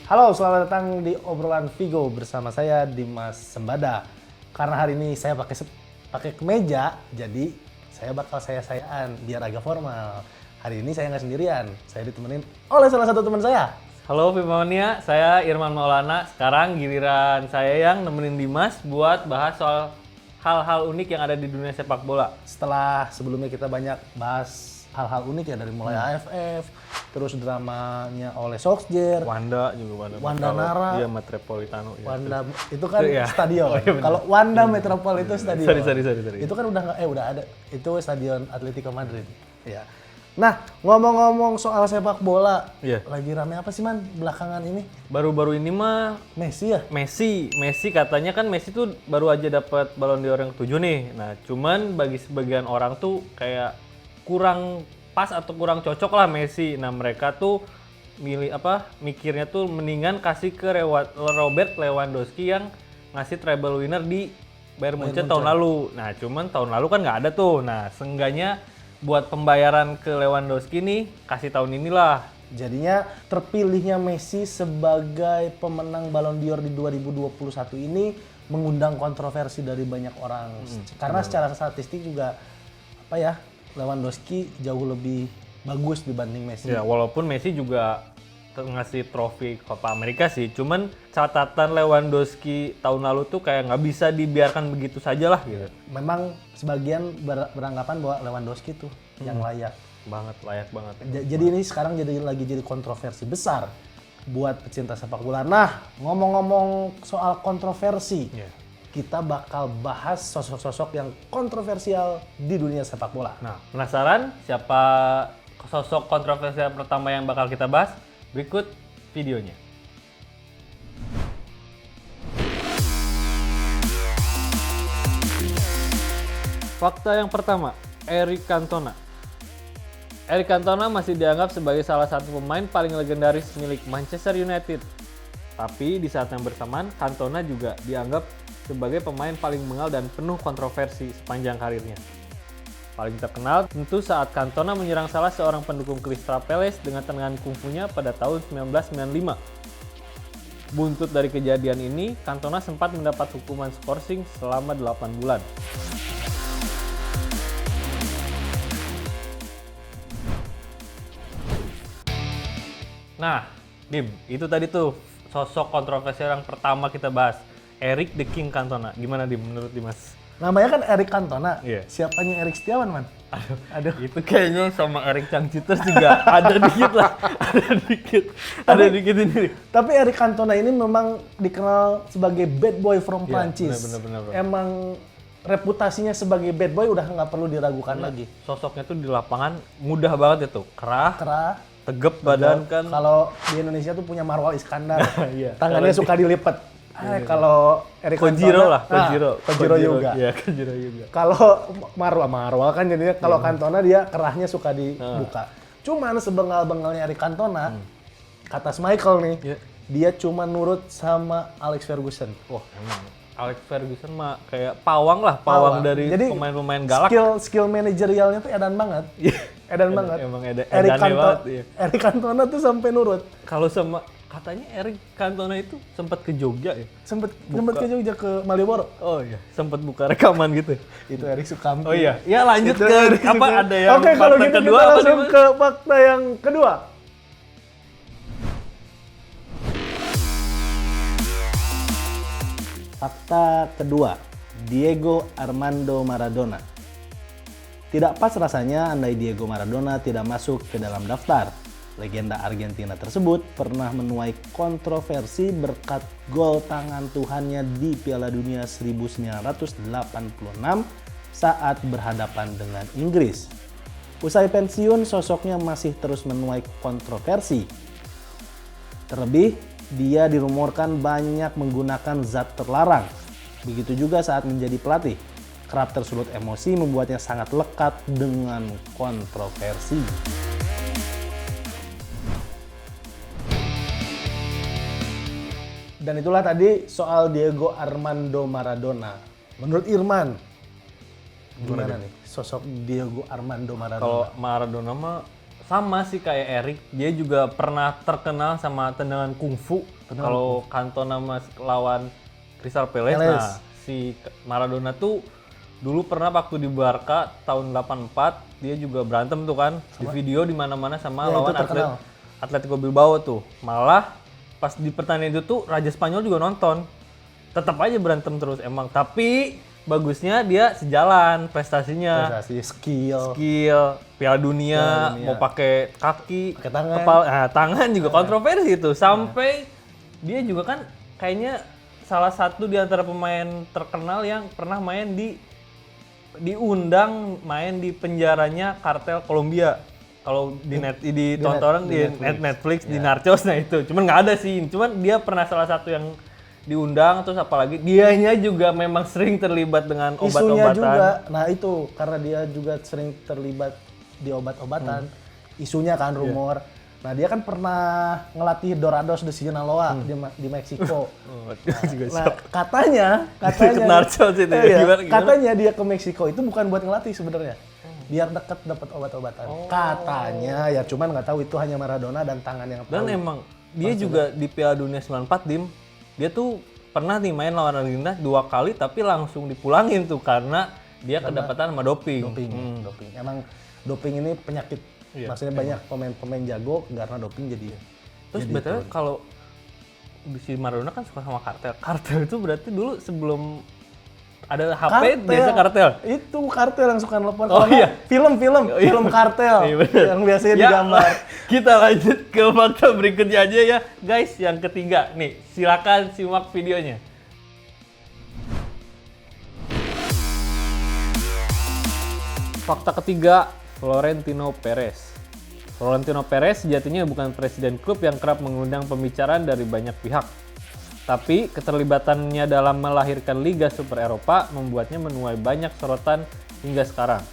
Halo, selamat datang di obrolan Vigo bersama saya Dimas Sembada. Karena hari ini saya pakai kemeja, jadi saya bakal saya-sayaan biar agak formal. Hari ini saya nggak sendirian, saya ditemenin oleh salah satu teman saya. Halo Vimania, saya Irman Maulana. Sekarang giliran saya yang nemenin Dimas buat bahas soal hal-hal unik yang ada di dunia sepak bola. Setelah sebelumnya kita banyak bahas hal-hal unik ya dari mulai AFF, terus dramanya oleh Solskjaer, Wanda Wanda Nara, iya Metropolitano. Ya. Wanda itu kan Iya. stadion. Oh, iya benar. Kalau Wanda Metropol itu stadion. Sorry. Itu kan udah ada. Itu stadion Atletico Madrid. Ya. Nah, ngomong-ngomong soal sepak bola, Iya. lagi rame apa sih man belakangan ini? Baru-baru ini mah Messi ya? Messi katanya kan Messi tuh baru aja dapat Ballon d'Or yang 7 nih. Nah, cuman bagi sebagian orang tuh kayak kurang pas atau kurang cocok lah Messi. Nah, mereka tuh mikirnya tuh mendingan kasih ke Robert Lewandowski yang ngasih treble winner di Bayern Munchen tahun lalu. Nah, cuman tahun lalu kan nggak ada tuh. Nah, seenggaknya buat pembayaran ke Lewandowski nih kasih tahun inilah. Jadinya terpilihnya Messi sebagai pemenang Ballon d'Or di 2021 ini mengundang kontroversi dari banyak orang. Karena secara statistik juga Lewandowski jauh lebih bagus dibanding Messi. Ya, walaupun Messi juga ngasih trofi Copa America sih, cuman catatan Lewandowski tahun lalu tuh kayak nggak bisa dibiarkan begitu saja lah gitu. Memang sebagian beranggapan bahwa Lewandowski tuh yang layak Banget. Jadi ini sekarang lagi jadi kontroversi besar buat pecinta sepak bola. Nah, ngomong-ngomong soal kontroversi, kita bakal bahas sosok-sosok yang kontroversial di dunia sepak bola. Nah, penasaran siapa sosok kontroversial pertama yang bakal kita bahas? Berikut videonya. Fakta yang pertama, Eric Cantona. Eric Cantona masih dianggap sebagai salah satu pemain paling legendaris milik Manchester United. Tapi di saat yang bersamaan, Cantona juga dianggap sebagai pemain paling bengal dan penuh kontroversi sepanjang karirnya. Paling terkenal tentu saat Cantona menyerang salah seorang pendukung Crystal Palace dengan tendangan kungfunya pada tahun 1995. Buntut dari kejadian ini, Cantona sempat mendapat hukuman skorsing selama 8 bulan. Nah, Dim, itu tadi tuh sosok kontroversial yang pertama kita bahas. Eric the King Cantona. Gimana Dim menurut Dimas? Namanya kan Eric Cantona. Iya. Siapanya Eric Setiawan, man? Aduh. Itu kayaknya sama Eric Changchiters juga ada dikit lah. Ada dikit ini. Tapi Eric Cantona ini memang dikenal sebagai bad boy from Prancis. Bener. Emang reputasinya sebagai bad boy udah nggak perlu diragukan lagi. Sosoknya tuh di lapangan mudah banget itu. Kerah, tegep badan kan. Kalau di Indonesia tuh punya Marwal Iskandar. Iya. Tangannya suka dilipat. Kalau Eric Cantona, Kojiro juga. Iya, Kojiro juga. Kalau Marwal kan jadinya kalau Cantona dia kerahnya suka dibuka. Cuman sebengal-bengalnya Eric Cantona, kata Michael nih, dia cuma nurut sama Alex Ferguson. Wah, emang Alex Ferguson mah kayak pawang dari jadi, pemain-pemain galak. Skill manajerialnya tuh edan banget. Edan banget. Emang Eric Cantona tuh sampai nurut. Kalau sama katanya Eric Cantona itu sempat ke Jogja ya? Sempat ke Jogja ke Malioboro. Oh iya, sempat buka rekaman gitu. Itu Eric Sukamti. Oh iya. Ya lanjut ke ada yang Oke, kalau gitu kedua kita langsung ke fakta yang kedua. Fakta kedua, Diego Armando Maradona. Tidak pas rasanya andai Diego Maradona tidak masuk ke dalam daftar. Legenda Argentina tersebut pernah menuai kontroversi berkat gol tangan Tuhannya di Piala Dunia 1986 saat berhadapan dengan Inggris. Usai pensiun, sosoknya masih terus menuai kontroversi. Terlebih, dia dirumorkan banyak menggunakan zat terlarang. Begitu juga saat menjadi pelatih. Kerap tersulut emosi membuatnya sangat lekat dengan kontroversi. Dan itulah tadi soal Diego Armando Maradona. Menurut Irman, gimana nih sosok Diego Armando Maradona? Kalau Maradona mah sama sih kayak Erik, dia juga pernah terkenal sama tendangan kungfu. Kalau Cantona lawan Crystal Palace, nah si Maradona tuh dulu pernah waktu di Barca tahun 84 dia juga berantem tuh kan di video di mana-mana sama lawan Atletico Bilbao tuh. Malah pas di pertandingan itu tuh Raja Spanyol juga nonton. Tetap aja berantem terus emang, tapi bagusnya dia sejalan prestasinya. Skill, Piala Dunia, mau pakai kaki, pakai tangan. kepala, tangan juga kontroversi itu. Sampai dia juga kan kayaknya salah satu di antara pemain terkenal yang pernah main diundang main di penjaranya kartel Kolombia. Kalau di tonton orang di Netflix, di Narcos, nah itu. Cuman nggak ada sih. Cuman dia pernah salah satu yang diundang, terus apalagi dianya juga memang sering terlibat dengan obat-obatan. Isunya juga, nah itu karena dia juga sering terlibat di obat-obatan. Isunya kan rumor. Nah dia kan pernah ngelatih Dorados de Sinaloa di Meksiko. Nah katanya Narcos itu gimana? Katanya dia ke Meksiko itu bukan buat ngelatih sebenarnya. Biar deket dapat obat-obatan. Katanya ya, cuman nggak tahu itu hanya Maradona dan tangan yang tahu. Dan emang dia juga di Piala Dunia 94 dia tuh pernah nih main lawan Argentina 2 kali tapi langsung dipulangin tuh karena dia kedapatan sama doping. Doping. Emang doping ini penyakit. Maksudnya banyak pemain-pemain jago karena doping jadi. Terus betulnya kalau si Maradona kan suka sama kartel. Kartel itu berarti dulu sebelum ada HP biasa kartel. Itu kartel yang suka nelfon. Film kartel yang biasanya digambar. Kita lanjut ke fakta berikutnya aja ya, guys. Yang ketiga nih, silakan simak videonya. Fakta ketiga, Florentino Perez. Florentino Perez sejatinya bukan presiden klub yang kerap mengundang pembicaraan dari banyak pihak. Tapi keterlibatannya dalam melahirkan Liga Super Eropa membuatnya menuai banyak sorotan hingga sekarang.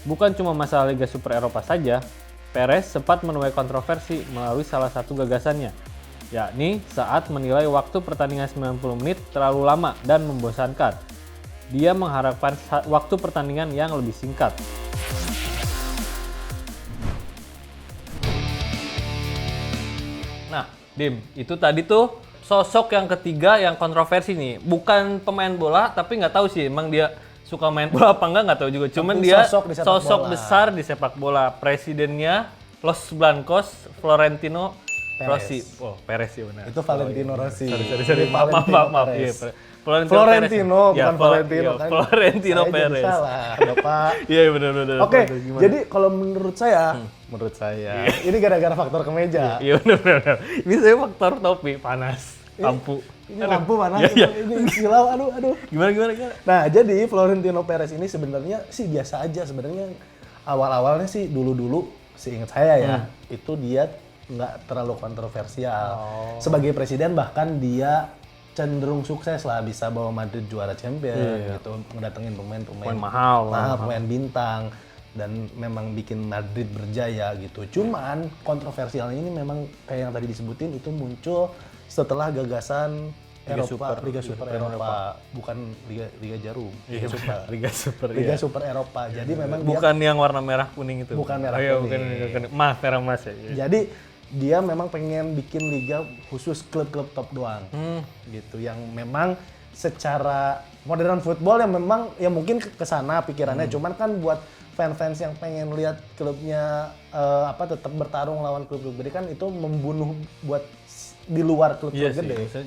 Bukan cuma masalah Liga Super Eropa saja, Perez sempat menuai kontroversi melalui salah satu gagasannya, yakni saat menilai waktu pertandingan 90 menit terlalu lama dan membosankan. Dia mengharapkan waktu pertandingan yang lebih singkat. Nah, Dim, itu tadi tuh sosok yang ketiga yang kontroversi nih. Bukan pemain bola, tapi nggak tahu sih emang dia suka main bola apa nggak tahu juga. Cuman tapi dia sosok besar di sepak bola. Presidennya Los Blancos, Florentino Rossi. Oh, Perez ya benar. Itu Valentino Rossi. Sorry. Maaf. Iya, Florentino, bukan Valentino kan. Florentino Perez. Salah, Bapak. Iya, benar. Oke, jadi kalau menurut saya, ini gara-gara faktor kemeja. Iya, benar. Ini saya faktor topi panas, lampu. Ini lampu panas, ini silau, aduh. Gimana? Nah, jadi Florentino Perez ini sebenarnya sih biasa aja sebenarnya. Awal-awalnya sih dulu seingat saya ya, itu dia nggak terlalu kontroversial. Sebagai presiden bahkan dia cenderung sukses lah, bisa bawa Madrid juara champion gitu, ngedatengin pemain mahal, pemain bintang, dan memang bikin Madrid berjaya gitu. Cuman kontroversialnya ini memang kayak yang tadi disebutin itu muncul setelah gagasan Liga Super Eropa. Bukan Liga Jarum, Liga Super Eropa. Jadi memang bukan yang warna merah kuning itu. Bukan merah kuning. Bukan merah emas ya. Jadi dia memang pengen bikin liga khusus klub-klub top doang, gitu. Yang memang secara modern football yang memang ya mungkin kesana pikirannya, cuman kan buat fans-fans yang pengen lihat klubnya tetap bertarung lawan klub-klub gede kan itu membunuh buat di luar klub-klub gede. Sih.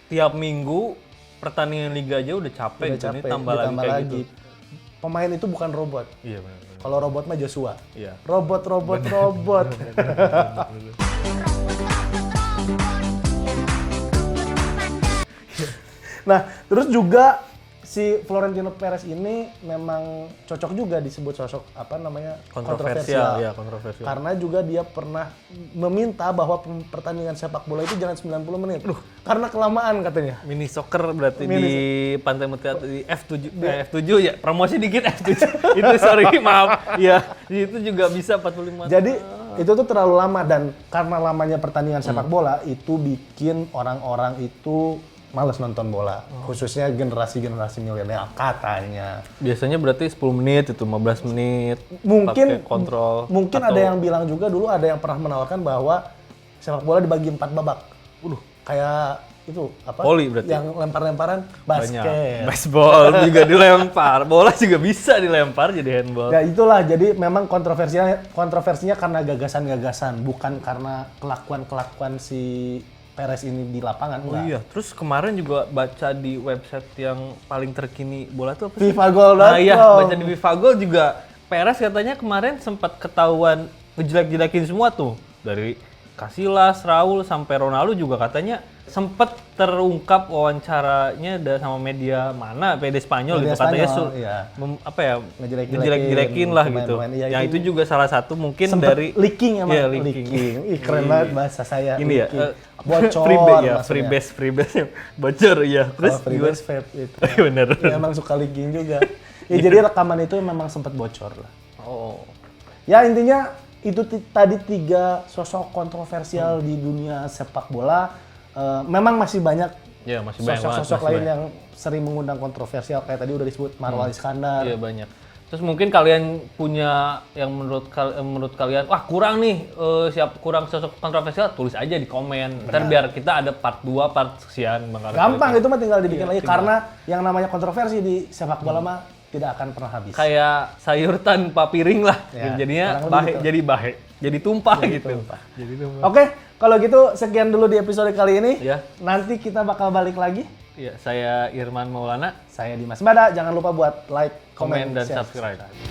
Tiap minggu pertandingan liga aja udah capek, ini tambah lagi kayak gitu. Pemain itu bukan robot. Iya benar. Kalau robot mah Joshua. Iya. Robot. Nah, terus juga si Florentino Perez ini memang cocok juga disebut sosok kontroversial. Ya, kontroversial. Karena juga dia pernah meminta bahwa pertandingan sepak bola itu jangan 90 menit. Karena kelamaan katanya. Mini soccer berarti di Pantai Mutiara di F7 ya. Promosi dikit F7. Itu sorry, maaf. Ya, itu juga bisa 45 menit. Jadi itu tuh terlalu lama, dan karena lamanya pertandingan sepak bola itu bikin orang-orang itu males nonton bola, khususnya generasi-generasi milenial katanya. Biasanya berarti 10 menit itu 15 menit. Mungkin pakai kontrol. Mungkin atau- ada yang bilang juga dulu ada yang pernah menawarkan bahwa sepak bola dibagi 4 babak. Kayak itu apa? Voli berarti. Yang lempar-lemparan basket. banyak. Baseball juga dilempar, bola juga bisa dilempar jadi handball. Ya itulah, jadi memang kontroversinya karena gagasan-gagasan, bukan karena kelakuan-kelakuan si Perez ini di lapangan. Oh enggak. iya, terus kemarin juga baca di website yang paling terkini bola tuh apa sih? FIFAGol.com. Nah iya, baca di FIFAGol juga Perez katanya kemarin sempat ketahuan ngejelek-jelekin semua tuh. Dari Casillas, Raul, sampai Ronaldo juga katanya sempat terungkap wawancaranya sama media mana, PD Spanyol Media gitu katanya Spanyol, iya. ngejelek-jelekin lah gitu. pemain-pemain. Iya, Yang itu juga salah satu mungkin Sempet dari leaking ya, Mas? Iya, leaking. leaking. Ih, keren banget bahasa saya. Ini ya, leaking. Bocor maksudnya. freebase yang bocor ya. Terus Kalau freebase vape itu. Bener. Ya, emang suka leaking juga. Ya jadi rekaman itu memang sempat bocor lah. Oh. Ya intinya itu tadi 3 sosok kontroversial di dunia sepak bola. Memang masih banyak Ya, masih banyak banget, sosok-sosok masih lain banyak. yang sering mengundang kontroversial kayak tadi udah disebut Marwal Iskandar. Iya banyak. Terus mungkin kalian punya yang menurut kalian wah kurang nih kurang sosok kontroversial, tulis aja di komen. Ntar biar kita ada part 2, part sekian Bang Karel. Gampang itu mah tinggal dibikin lagi tinggal. karena yang namanya kontroversi di sepak bola mah tidak akan pernah habis. Kayak sayur tanpa piring lah. Ya, Jadinya kurang lebih bahe gitu. jadi bahe. Jadi tumpah Jadi gitu. tumpah. Jadi tumpah. Oke, kalau gitu sekian dulu di episode kali ini. Ya. Nanti kita bakal balik lagi. Iya, saya Irman Maulana. Saya Dimas Bada. Jangan lupa buat like, Komen dan share. subscribe.